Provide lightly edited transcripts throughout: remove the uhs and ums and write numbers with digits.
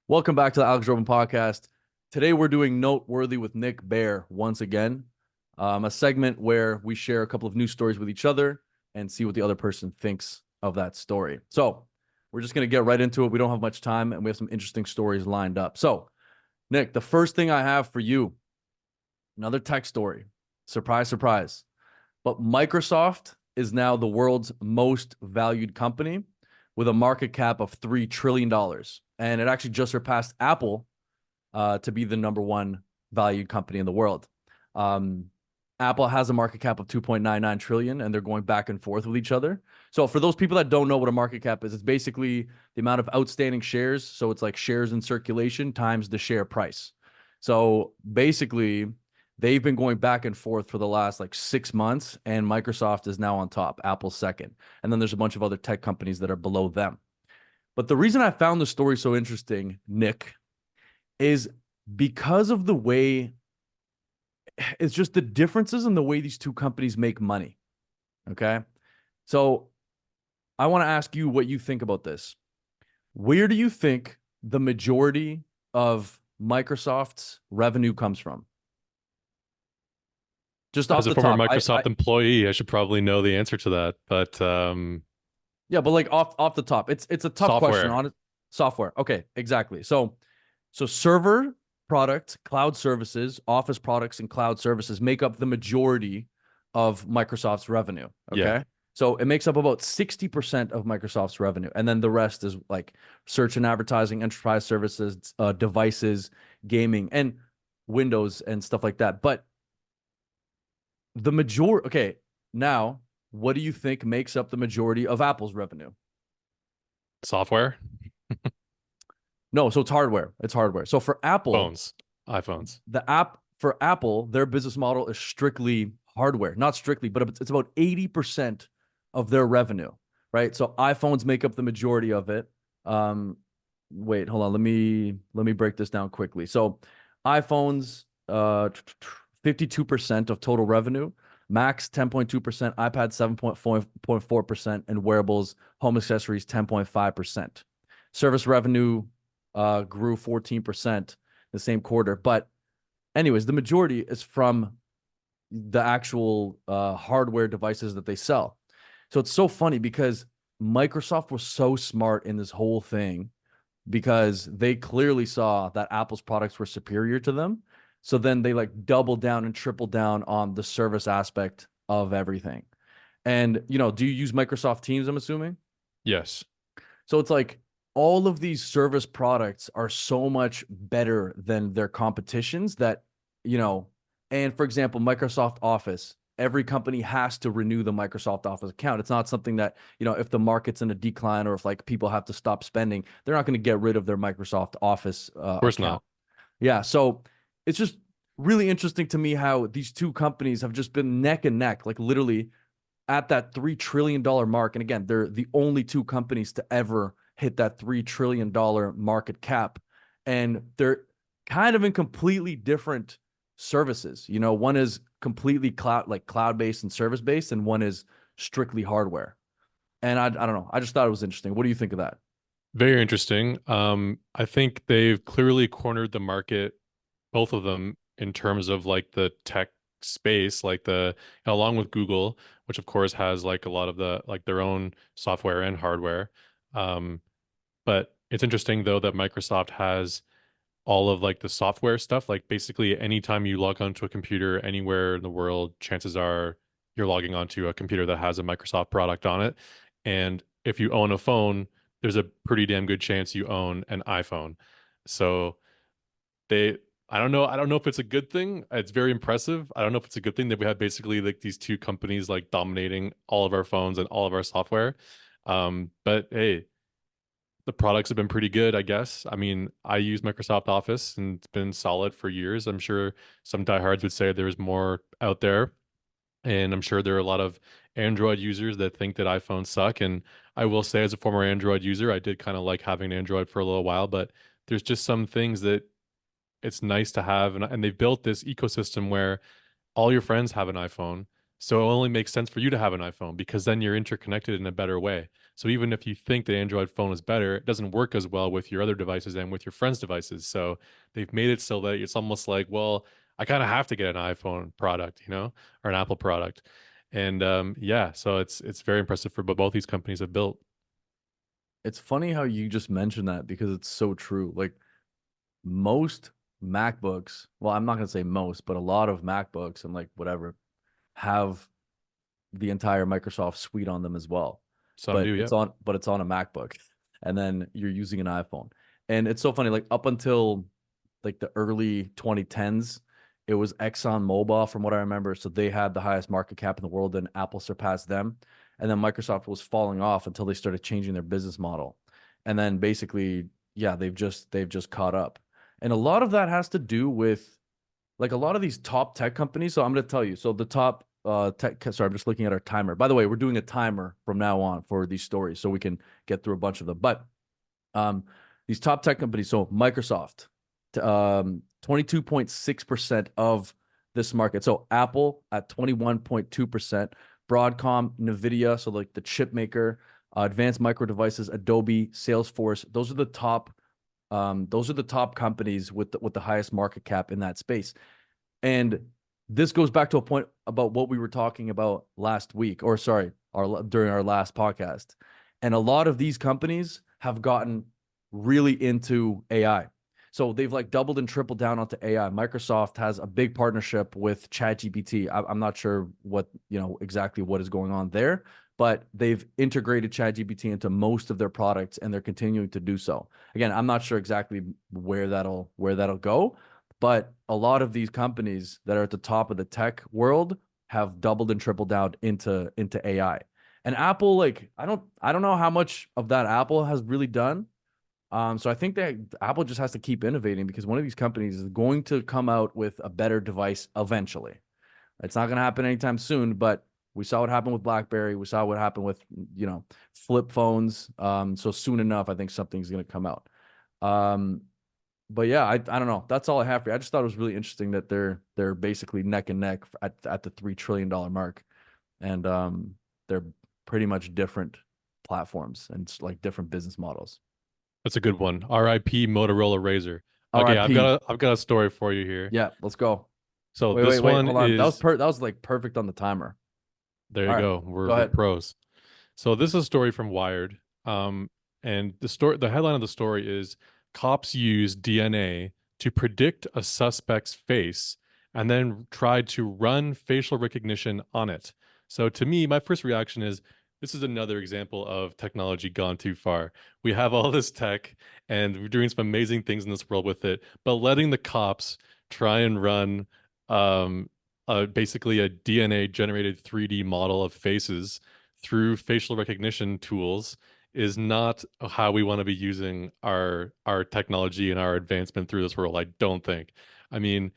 Welcome back to the Alex Drobin Podcast. Today we're doing Noteworthy with Nick Bear once again, a segment where we share a couple of news stories with each other and see what the other person thinks of that story. So we're just going to get right into it. We don't have much time and we have some interesting stories lined up. So, Nick, the first thing I have for you, another tech story. Surprise, surprise. But Microsoft is now the world's most valued company with a market cap of $3 trillion. And it actually just surpassed Apple to be the number one valued company in the world. Apple has a market cap of 2.99 trillion, and they're going back and forth with each other. So for those people that don't know what a market cap is, it's basically the amount of outstanding shares. So it's like shares in circulation times the share price. So basically, they've been going back and forth for the last like 6 months, and Microsoft is now on top, Apple's second. And then there's a bunch of other tech companies that are below them. But the reason I found the story so interesting, Nick, is because of the way it's just the differences in the way these two companies make money. Okay. So I want to ask you what you think about this. Where do you think the majority of Microsoft's revenue comes from? Just As off a the former top. Microsoft employee, I should probably know the answer to that. But Yeah, but like off the top. It's a tough question software, on it. Software. Okay, exactly. So server product, cloud services, office products, and cloud services make up the majority of Microsoft's revenue. yeah. Okay. So it makes up about 60% of Microsoft's revenue. And then the rest is like search and advertising, enterprise services, devices, gaming, and Windows and stuff like that. But the majority, okay, now what do you think makes up the majority of Apple's revenue? Software, No, so it's hardware. It's hardware. So for Apple, phones, iPhones. for Apple, their business model is strictly hardware, not strictly, but it's about 80% of their revenue, right? So iPhones make up the majority of it. Um, Wait, hold on. Let me break this down quickly. So iPhones, 52% of total revenue, Macs 10.2%, iPad 7.4%, and wearables, home accessories 10.5%. Service revenue grew 14% the same quarter. But anyways, the majority is from the actual hardware devices that they sell. So it's so funny because Microsoft was so smart in this whole thing because they clearly saw that Apple's products were superior to them. So then they like doubled down and tripled down on the service aspect of everything. And, do you use Microsoft Teams, I'm assuming? Yes. So it's like all of these service products are so much better than their competitions that, you know, and for example, Microsoft Office, every company has to renew the Microsoft Office account. It's not something that, if the market's in a decline or if like people have to stop spending, they're not going to get rid of their Microsoft Office Of course account. not. Yeah. So it's just really interesting to me how these two companies have just been neck and neck, like literally at that $3 trillion mark. And again, they're the only two companies to ever hit that $3 trillion market cap. And they're kind of in completely different services. One is completely cloud-based and service-based, and one is strictly hardware. And I don't know. I just thought it was interesting. What do you think of that? Very interesting. I think they've clearly cornered the market, both of them, in terms of like the tech space, like along with Google, which of course has like a lot of the like their own software and hardware. Um, but it's interesting though that Microsoft has all of like the software stuff. Like basically anytime you log onto a computer anywhere in the world, chances are you're logging onto a computer that has a Microsoft product on it. And if you own a phone, there's a pretty damn good chance you own an iPhone. So they I don't know if it's a good thing. It's very impressive. I don't know if it's a good thing that we have basically like these two companies like dominating all of our phones and all of our software. But hey, the products have been pretty good, I guess. I mean, I use Microsoft Office and it's been solid for years. I'm sure some diehards would say there's more out there. And I'm sure there are a lot of Android users that think that iPhones suck. And I will say, as a former Android user, I did kind of like having an Android for a little while, but there's just some things that it's nice to have. And they've built this ecosystem where all your friends have an iPhone. So it only makes sense for you to have an iPhone because then you're interconnected in a better way. So even if you think the Android phone is better, it doesn't work as well with your other devices and with your friends' devices. So they've made it so that it's almost like, well, I kind of have to get an iPhone product, or an Apple product. And yeah, so it's very impressive for what both these companies have built. It's funny how you just mentioned that because it's so true. Like most MacBooks, well, I'm not gonna say most, but a lot of MacBooks and like whatever have the entire Microsoft suite on them as well. Some But do, it's yep. on a MacBook, and then you're using an iPhone. And it's so funny, like up until like the early 2010s, it was ExxonMobil from what I remember. So they had the highest market cap in the world, and Apple surpassed them. And then Microsoft was falling off until they started changing their business model. And then basically, yeah, they've just caught up. And a lot of that has to do with like a lot of these top tech companies. So I'm going to tell you. So the top tech. Sorry, I'm just looking at our timer. By the way, we're doing a timer from now on for these stories, so we can get through a bunch of them. But um, these top tech companies. So Microsoft, 22.6% of this market. So Apple at 21.2%. Broadcom, Nvidia, so like the chip maker, Advanced Micro Devices, Adobe, Salesforce. Those are the top. Those are the top companies with the highest market cap in that space. And this goes back to a point about what we were talking about last week, or sorry, during our last podcast. And a lot of these companies have gotten really into AI. So they've like doubled and tripled down onto AI. Microsoft has a big partnership with ChatGPT. I'm not sure exactly what is going on there, but they've integrated ChatGPT into most of their products, and they're continuing to do so. Again, I'm not sure exactly where that'll go, but a lot of these companies that are at the top of the tech world have doubled and tripled down into AI. And Apple, like, I don't know how much of that Apple has really done. So I think that Apple just has to keep innovating because one of these companies is going to come out with a better device eventually. It's not going to happen anytime soon, but we saw what happened with BlackBerry. We saw what happened with, flip phones. So soon enough, I think something's going to come out. Um, but yeah, I don't know. That's all I have for you. I just thought it was really interesting that they're basically neck and neck at the $3 trillion mark, and they're pretty much different platforms and it's like different business models. That's a good one. R.I.P. Motorola Razor. Okay, I've R.I.P. got a story for you here. Yeah, let's go. So Wait, this wait, one hold on. is That was like perfect on the timer. there All you right, go. go We're ahead. pros. So this is a story from Wired. And the headline of the story is cops use DNA to predict a suspect's face and then try to run facial recognition on it. So to me, my first reaction is this is another example of technology gone too far. We have all this tech and we're doing some amazing things in this world with it, but letting the cops try and run um, basically a DNA generated 3D model of faces through facial recognition tools is not how we want to be using our technology and our advancement through this world. I don't think. I mean,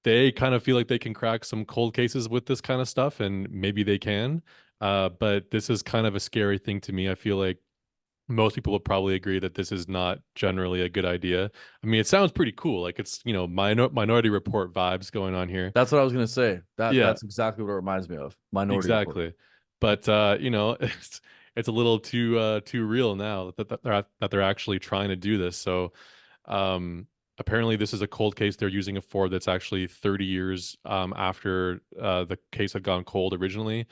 they kind of feel like they can crack some cold cases with this kind of stuff, and maybe they can. But this is kind of a scary thing to me. I feel like most people would probably agree that this is not generally a good idea. I mean, it sounds pretty cool. Like it's, Minority Report vibes going on here. That's what I was gonna say. Yeah, That's exactly what it reminds me of. Minority Report. exactly. But it's a little too real now that they're actually trying to do this. So um apparently this is a cold case they're using it for that's actually 30 years after the case had gone cold originally.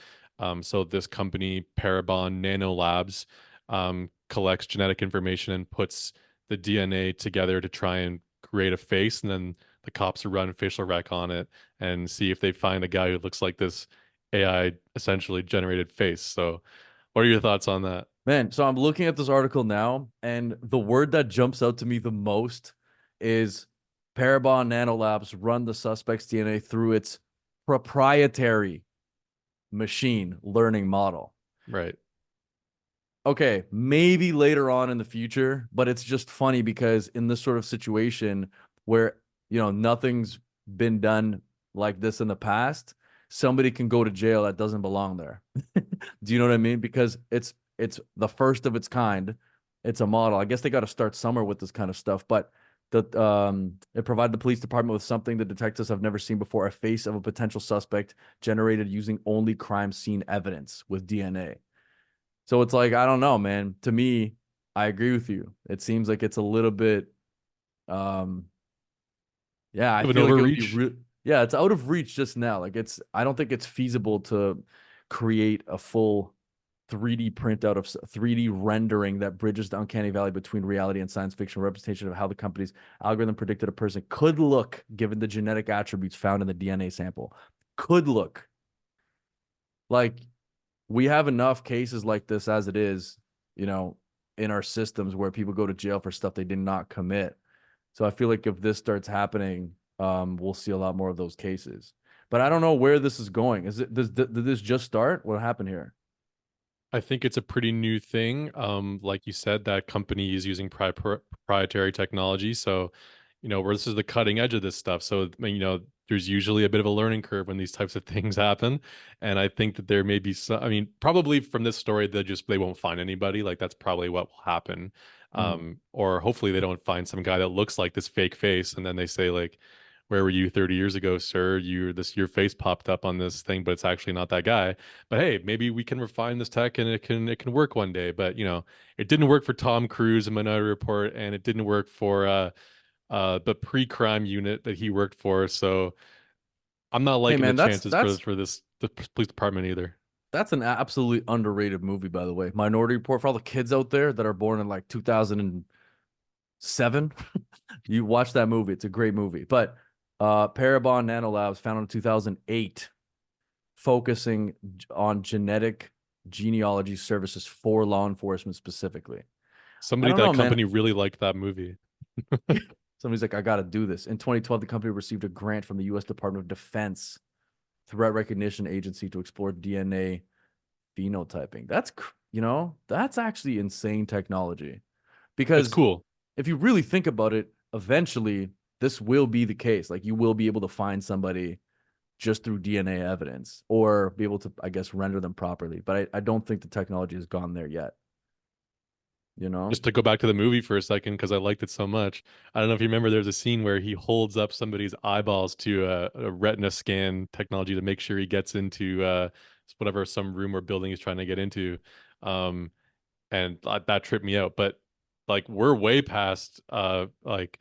So this company, Parabon Nanolabs, collects genetic information and puts the DNA together to try and create a face, and then the cops run facial rec on it and see if they find a guy who looks like this AI essentially generated face. So, what are your thoughts on that? Man, so I'm looking at this article now, and the word that jumps out to me the most is Parabon Nanolabs run the suspect's DNA through its proprietary machine learning model. Right. Okay, maybe later on in the future, but it's just funny because in this sort of situation where, nothing's been done like this in the past, somebody can go to jail that doesn't belong there. Do you know what I mean? Because it's the first of its kind. It's a model. I guess they got to start somewhere with this kind of stuff, but It provided the police department with something the detectives have never seen before: a face of a potential suspect generated using only crime scene evidence with DNA. So it's like, I don't know, man. To me, I agree with you. It seems like it's a little bit, um, yeah, I Of an feel like it would be overreach. real. Yeah, it's out of reach just now. I don't think it's feasible to create a full 3D print out of 3D rendering that bridges the uncanny valley between reality and science fiction representation of how the company's algorithm predicted a person could look given the genetic attributes found in the DNA sample. Could look. Like, we have enough cases like this as it is, you know, in our systems where people go to jail for stuff they did not commit. So I feel like if this starts happening, we'll see a lot more of those cases. But I don't know where this is going. Did this just start? What happened here? I think it's a pretty new thing. Like you said, that company is using proprietary technology. So, where this is the cutting edge of this stuff. So, I mean, there's usually a bit of a learning curve when these types of things happen. And I think that there may be some, I mean, probably from this story, they won't find anybody. Like that's probably what will happen. Mm. Or hopefully they don't find some guy that looks like this fake face. And then they say like, where were you 30 years ago, sir? Your face popped up on this thing, but it's actually not that guy. But hey, maybe we can refine this tech and it can work one day. But it didn't work for Tom Cruise in Minority Report, and it didn't work for the pre-crime unit that he worked for. So I'm not Hey liking the man, chances for this the police department either. that's an absolutely underrated movie, by the way. Minority Report, for all the kids out there that are born in like 2007. You watch that movie. It's a great movie. But Parabon Nanolabs, founded in 2008, focusing on genetic genealogy services for law enforcement specifically. I Somebody at don't that know, man. company really liked that movie. Somebody's like, I got to do this. In 2012, the company received a grant from the U.S. Department of Defense Threat Recognition Agency to explore DNA phenotyping. That's actually insane technology. It's Because cool. if you really think about it, eventually this will be the case. Like, you will be able to find somebody just through DNA evidence or be able to, I guess, render them properly. But I don't think the technology has gone there yet, you know? Just to go back to the movie for a second because I liked it so much. I don't know if you remember, there's a scene where he holds up somebody's eyeballs to a retina scan technology to make sure he gets into whatever some room or building he's trying to get into. Um, and that tripped me out. But like we're way past like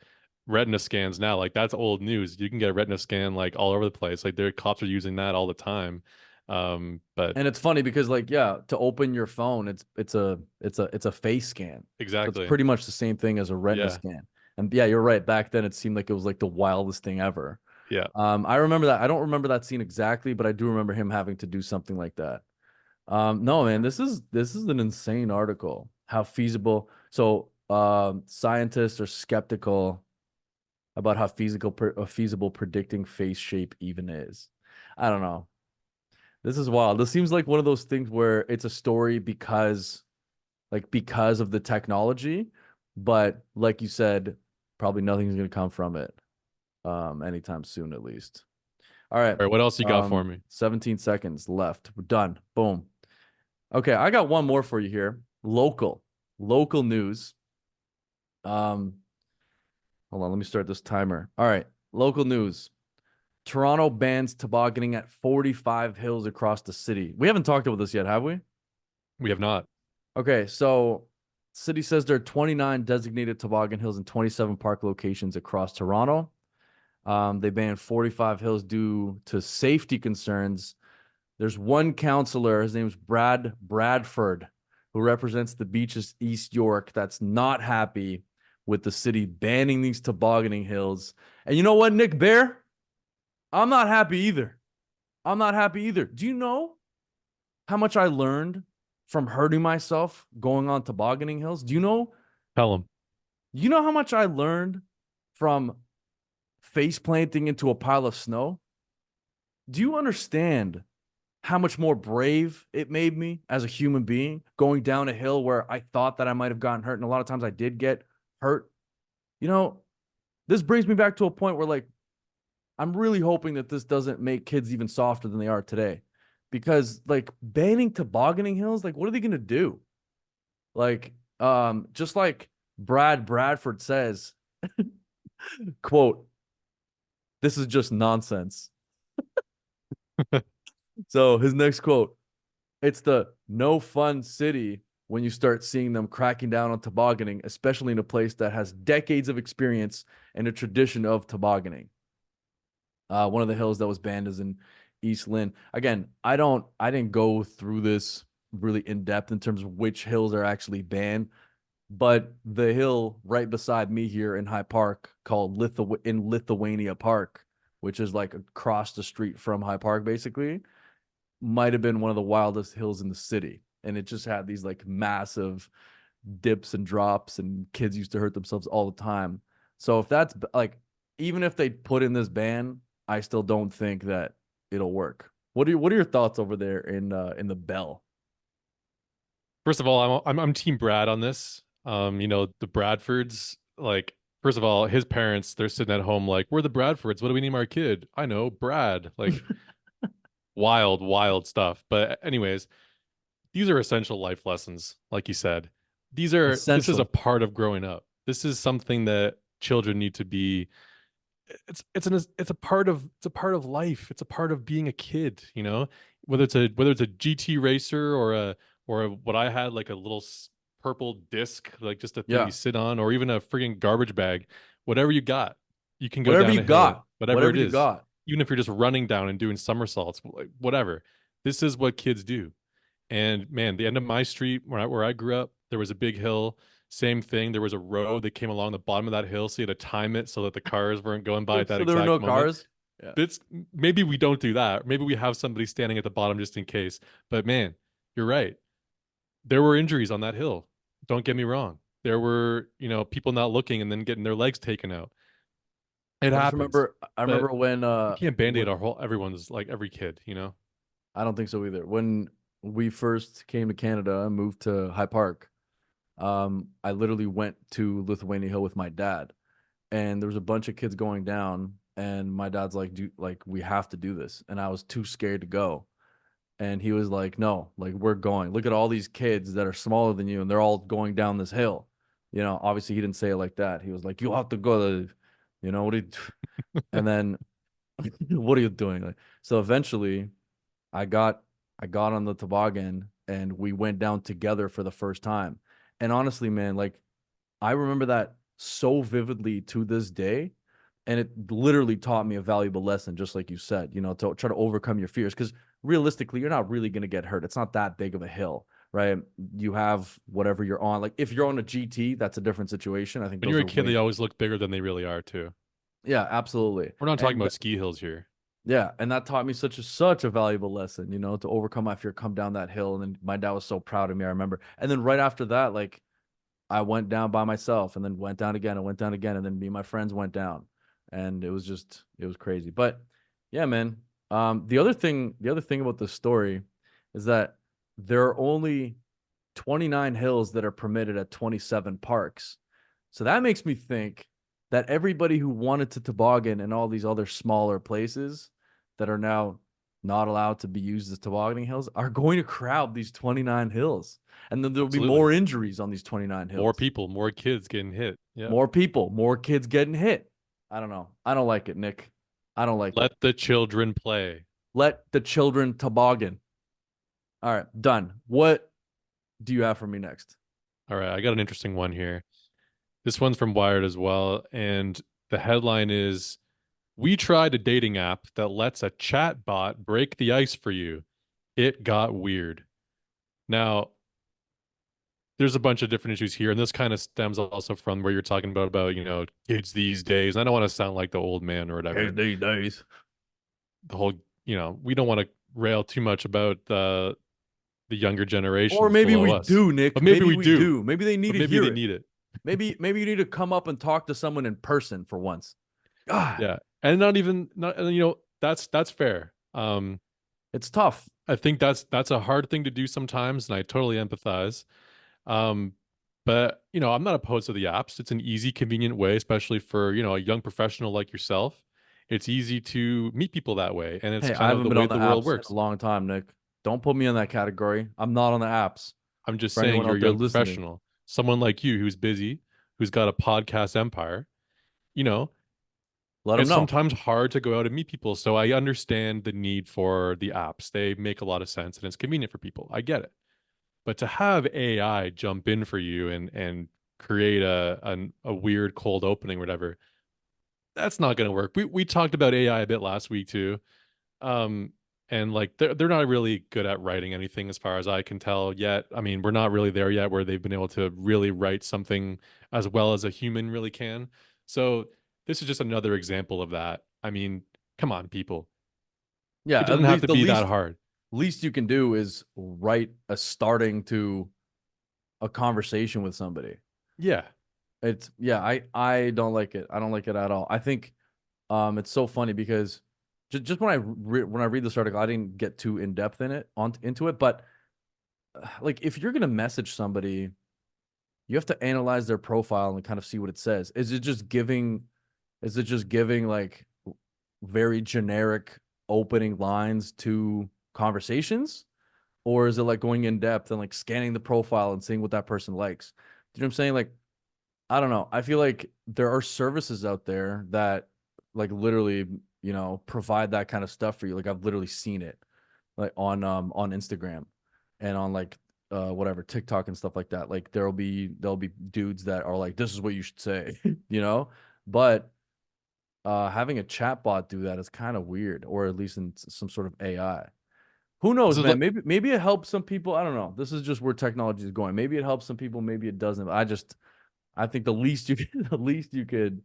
retina scans now. Like that's old news. You can get a retina scan like all over the place. Like their cops are using that all the time. But And it's funny because, like, yeah, to open your phone, it's a face scan. So it's exactly. pretty much the same thing as a retina Yeah. scan. And yeah, you're right. Back then it seemed like it was like the wildest thing ever. Yeah. I remember that. I don't remember that scene exactly, but I do remember him having to do something like that. No, man, this is an insane article. How feasible. So, scientists are skeptical about how feasible predicting face shape even is. I don't know. This is wild. This seems like one of those things where it's a story because of the technology, but like you said, probably nothing's gonna come from it, anytime soon, at least. All right. All right. What else you got for me? 17 seconds left. We're done. Boom. Okay, I got one more for you here. Local news. Um, Hold on, let me start this timer. All right, local news. Toronto bans tobogganing at 45 hills across the city. We haven't talked about this yet, have we? We have not. Okay, so city says there are 29 designated toboggan hills and 27 park locations across Toronto. They banned 45 hills due to safety concerns. There's one counselor, his name's Brad Bradford, who represents the beaches East York, that's not happy with the city banning these tobogganing hills. And you know what, Nick Bear? I'm not happy either. I'm not happy either. Do you know how much I learned from hurting myself going on tobogganing hills? Tell them. You know how much I learned from face planting into a pile of snow? Do you understand how much more brave it made me as a human being going down a hill where I thought that I might have gotten hurt? And a lot of times I did get hurt. You know, this brings me back to a point where, like, I'm really hoping that this doesn't make kids even softer than they are today. Because, like, banning tobogganing hills, like, what are they going to do? Like, just like Bradford says, Quote, this is just nonsense. So his next quote, it's the no fun city when you start seeing them cracking down on tobogganing, especially in a place that has decades of experience and a tradition of tobogganing. One of the hills that was banned is in East Lynn. Again, I didn't go through this really in depth in terms of which hills are actually banned, but the hill right beside me here in High Park called Lithuania Park, which is like across the street from High Park, basically, might have been one of the wildest hills in the city. And it just had these like massive dips and drops, and kids used to hurt themselves all the time. So if that's like, even if they put in this ban, I still don't think that it'll work. What are your thoughts over there in the Bell? First of all, I'm Team Brad on this. The Bradfords, like, first of all, his parents, they're sitting at home like, we're the Bradfords. What do we name our kid? I know, Brad. Like, wild, wild stuff. But anyways, these are essential life lessons, like you said. This is a Essential. part of growing up. This is something that children need to be. It's a part of life. It's a part of being a kid, whether it's a GT racer what I had, like a little purple disc, like just a thing you Yeah. sit on, or even a frigging garbage bag. Whatever you got, you can go Whatever down you a hill, got. whatever Whatever it you is. got. Even if you're just running down and doing somersaults, like, whatever. This is what kids do. And man, the end of my street where I grew up, there was a big hill. Same thing. There was a road that came along the bottom of that hill, so you had to time it so that the cars weren't going by at that So there were no exact moment. cars. Yeah. It's maybe we don't do that. Maybe we have somebody standing at the bottom just in case. But man, you're right. There were injuries on that hill. Don't get me wrong. There were, people not looking and then getting their legs taken out. It I just happens. remember I remember But you can't band-aid when our whole everyone's like every kid. I don't think so either. When we first came to Canada and moved to High Park, I literally went to Lithuania Hill with my dad, and there was a bunch of kids going down, and my dad's like, "Do like we have to do this," and I was too scared to go, and he was like, "No, like we're going. Look at all these kids that are smaller than you, and they're all going down this hill." Obviously he didn't say it like that. He was like, "You have to go to, what do you?" And then, what are you doing? Like, so eventually, I got I got on the toboggan and we went down together for the first time. And honestly, man, like I remember that so vividly to this day. And it literally taught me a valuable lesson, just like you said, to try to overcome your fears. Because realistically, you're not really going to get hurt. It's not that big of a hill, right? You have whatever you're on. Like if you're on a GT, that's a different situation. I think When those you're a are kid, way, they always look bigger than they really are too. yeah, absolutely. We're not talking And about ski hills here. yeah, and that taught me such a valuable lesson, to overcome my fear, come down that hill. And then my dad was so proud of me, I remember. And then right after that, like I went down by myself and then went down again and went down again. And then me and my friends went down. And it was crazy. But yeah, man. The other thing about this story is that there are only 29 hills that are permitted at 27 parks. So that makes me think that everybody who wanted to toboggan in all these other smaller places that are now not allowed to be used as tobogganing hills are going to crowd these 29 hills. And then there'll be Absolutely. more injuries on these 29 More hills. people, more kids getting hit. Yeah. More people, more kids getting hit. I don't know. I don't like it, Nick. I don't like it. Let the children play. Let the children toboggan. All right, done. What do you have for me next? All right, I got an interesting one here. This one's from Wired as well. And the headline is, we tried a dating app that lets a chat bot break the ice for you. It got weird. Now, there's a bunch of different issues here, and this kind of stems also from where you're talking about kids these days. I don't want to sound like the old man or Here's whatever. these days. The whole, we don't want to rail too much about the younger Or generations maybe below we us, do, but Nick. maybe Maybe we we do. do. Maybe they need But to maybe hear they it. need it. Maybe you need to come up and talk to someone in person for once. God, Yeah, and not even not and, that's fair. it's tough. I think that's a hard thing to do sometimes, and I totally empathize. Um, but I'm not opposed to the apps. It's an easy, convenient way, especially for a young professional like yourself. It's easy to meet people that way, and it's Hey, I kind of haven't the been way on the the world apps in a works. long time, Nick. Don't put me in that category. I'm not on the apps. I'm just For saying anyone you're out a there young listening, professional, someone like you who's busy, who's got a podcast empire. you know, Let them it's know. sometimes hard to go out and meet people. So I understand the need for the apps. They make a lot of sense and it's convenient for people. I get it. But to have AI jump in for you and create a weird cold opening, or whatever, that's not going to work. We talked about AI a bit last week too. Um, and like they're not really good at writing anything as far as I can tell yet. I mean, we're not really there yet where they've been able to really write something as well as a human really can. So this is just another example of that. I mean, come on, people. Yeah, It at doesn't have least to the be that least hard. least you can do is write a starting to a conversation with somebody. Yeah. It's yeah, I don't like it. I don't like it at all. I think it's so funny because just when I read this article, I didn't get too in depth in it on into it, but like if you're gonna message somebody, you have to analyze their profile and kind of see what it says. Is it just giving like very generic opening lines to conversations? Or is it like going in depth and like scanning the profile and seeing what that person likes? Do you know what I'm saying? Like, I don't know. I feel like there are services out there that like literally, provide that kind of stuff for you. Like I've literally seen it like on Instagram and on like whatever TikTok and stuff like that. Like there'll be dudes that are like, this is what you should say, you know? But having a chatbot do that is kind of weird, or at least in some sort of AI. Who This knows, is man? like Maybe it helps some people. I don't know. This is just where technology is going. Maybe it helps some people. Maybe it doesn't. I think the least you could, the least you could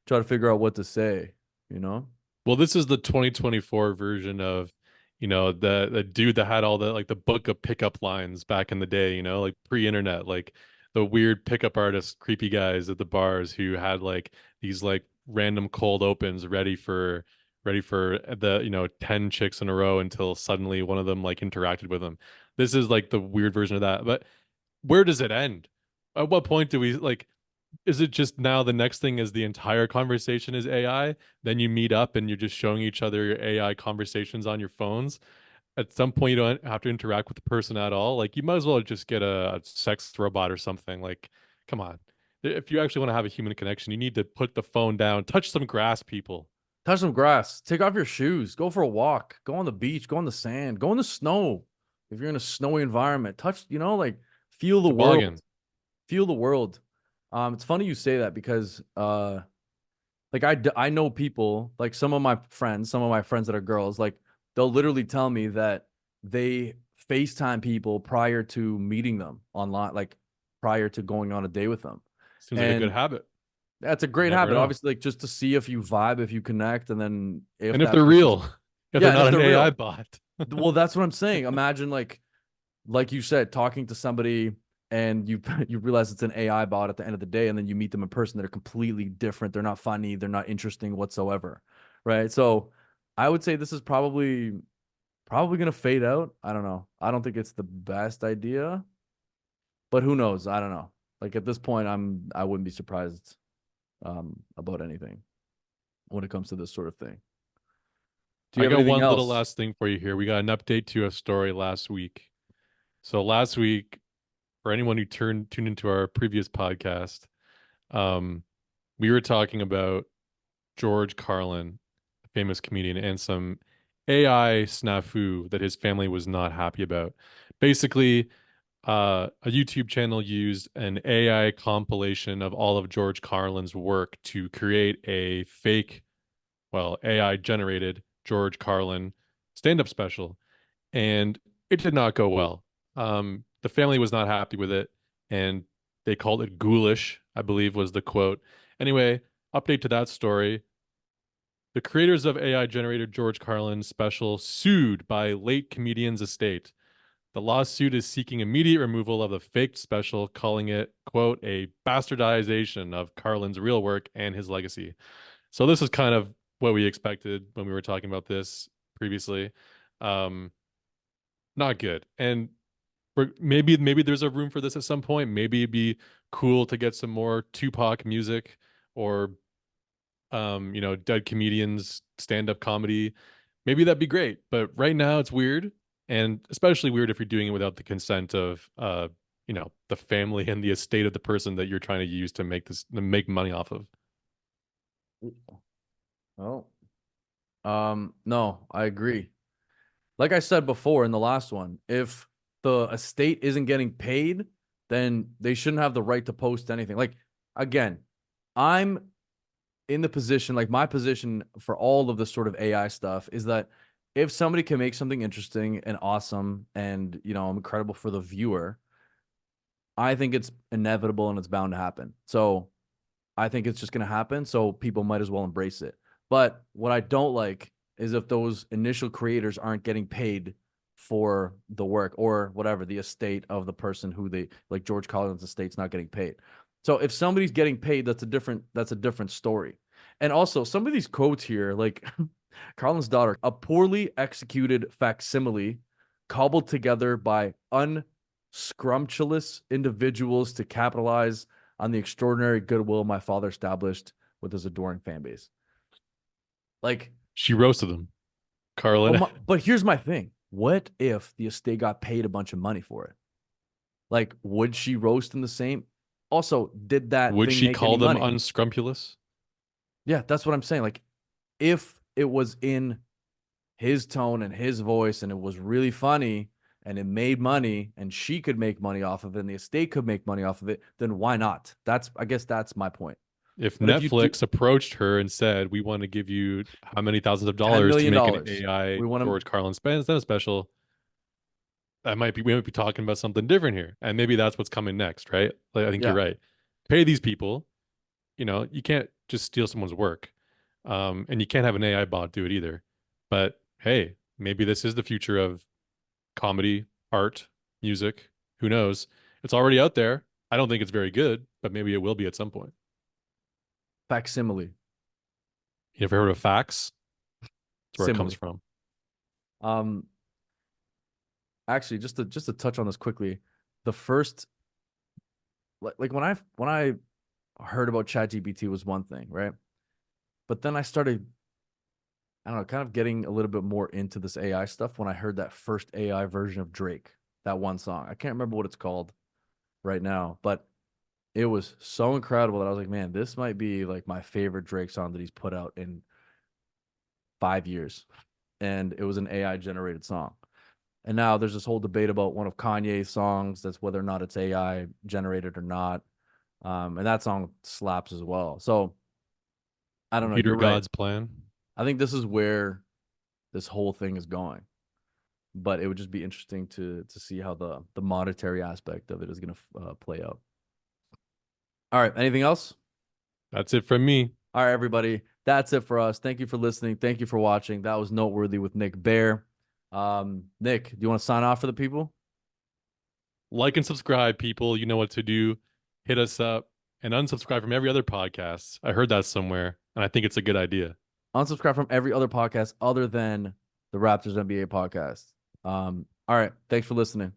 try to figure out what to say. You know? Well, this is the 2024 version of, the dude that had all the like the book of pickup lines back in the day, like pre-internet, like the weird pickup artist, creepy guys at the bars who had like these like random cold opens ready for the, 10 chicks in a row until suddenly one of them like interacted with them. This is like the weird version of that. But where does it end? At what point do we like is it just now the next thing is the entire conversation is AI? Then you meet up and you're just showing each other your AI conversations on your phones. At some point, you don't have to interact with the person at all. Like, you might as well just get a sex robot or something. Like, come on. If you actually want to have a human connection, you need to put the phone down, touch some grass, people. Touch some grass. Take off your shoes. Go for a walk. Go on the beach. Go on the sand. Go in the snow. If you're in a snowy environment, touch. Like feel the Toboggan. world. Feel the world. It's funny you say that because like I know people like some of my friends that are girls, like they'll literally tell me that they FaceTime people prior to meeting them online, like prior to going on a day with them. Seems like a good And habit. that's a You great never habit, know. obviously, like just to see if you vibe, if you connect, and then if And if that they're person's real, if they're yeah, and not if an they're AI real. bot. Well, that's what I'm saying. Imagine like you said, talking to somebody and you you realize it's an AI bot at the end of the day, and then you meet them in person that are completely different. They're not funny, they're not interesting whatsoever. Right. So I would say this is probably gonna fade out. I don't know. I don't think it's the best idea, but who knows? I don't know. Like at this point, I wouldn't be surprised about anything when it comes to this sort of thing. Do you I have got anything one little else? last thing for you here. We got an update to a story last week. So last week, for anyone who tuned into our previous podcast, um, we were talking about George Carlin, a famous comedian, and some AI snafu that his family was not happy about. Basically, a YouTube channel used an AI compilation of all of George Carlin's work to create a fake, well, AI generated George Carlin stand-up special, and it did not go well. The family was not happy with it, and they called it ghoulish, I believe was the quote. Anyway, update to that story. The creators of AI generated George Carlin's special sued by late comedian's estate. The lawsuit is seeking immediate removal of the faked special, calling it, quote, a bastardization of Carlin's real work and his legacy. So this is kind of what we expected when we were talking about this previously. Um, Not good. And maybe there's a room for this at some point. Maybe it'd be cool to get some more Tupac music or dead comedians stand-up comedy. Maybe that'd be great. But right now it's weird, and especially weird if you're doing it without the consent of the family and the estate of the person that you're trying to use to make money off of. Oh, no, I agree. Like I said before in the last one, if the estate isn't getting paid, then they shouldn't have the right to post anything. Like, again, I'm in the position, like my position for all of this sort of AI stuff is that if somebody can make something interesting and awesome and, incredible for the viewer, I think it's inevitable and it's bound to happen. So I think it's just going to happen. So people might as well embrace it. But what I don't like is if those initial creators aren't getting paid for the work or whatever, the estate of the person who they like George Collins' estate's not getting paid. So if somebody's getting paid, that's a different story. And also some of these quotes here, like Carlin's daughter, a poorly executed facsimile cobbled together by unscrumptious individuals to capitalize on the extraordinary goodwill my father established with his adoring fan base. Like, She roasted them, Carlin. but here's my thing. What if the estate got paid a bunch of money for it? Like, would she roast in the same? Also, did that Would thing she make any call them money? unscrumpulous? Yeah, that's what I'm saying. Like, if it was in his tone and his voice and it was really funny and it made money and she could make money off of it and the estate could make money off of it, then why not? I guess that's my point. If But if you do Netflix approached her and said, "We want to give you how many thousands of $10 dollars to million, make an dollars, AI we want to, George Carlin stand-up special," we might be talking about something different here, and maybe that's what's coming next, right? Like, I think you're yeah, right. Pay these people. You can't just steal someone's work, and you can't have an AI bot do it either. But hey, maybe this is the future of comedy, art, music. Who knows? It's already out there. I don't think it's very good, but maybe it will be at some point. facsimile, You ever heard of fax? That's where it comes simile. from. Um, Actually, just to touch on this quickly, the first like when I heard about ChatGPT was one thing, right? But then I started, I don't know, kind of getting a little bit more into this AI stuff when I heard that first AI version of Drake, that one song. I can't remember what it's called right now, but it was so incredible that I was like, man, this might be like my favorite Drake song that he's put out in 5 years. And it was an AI generated song. And now there's this whole debate about one of Kanye's songs that's whether or not it's AI generated or not. And that song slaps as well. So I don't know. Computer You're right. God's plan. I think this is where this whole thing is going. But it would just be interesting to see how the monetary aspect of it is going to play out. All right. Anything else? That's it from me. All right, everybody. That's it for us. Thank you for listening. Thank you for watching. That was Noteworthy with Nick Bear. Nick, do you want to sign off for the people? Like and subscribe, people. You know what to do. Hit us up and unsubscribe from every other podcast. I heard that somewhere, and I think it's a good idea. Unsubscribe from every other podcast other than the Raptors NBA podcast. All right. Thanks for listening.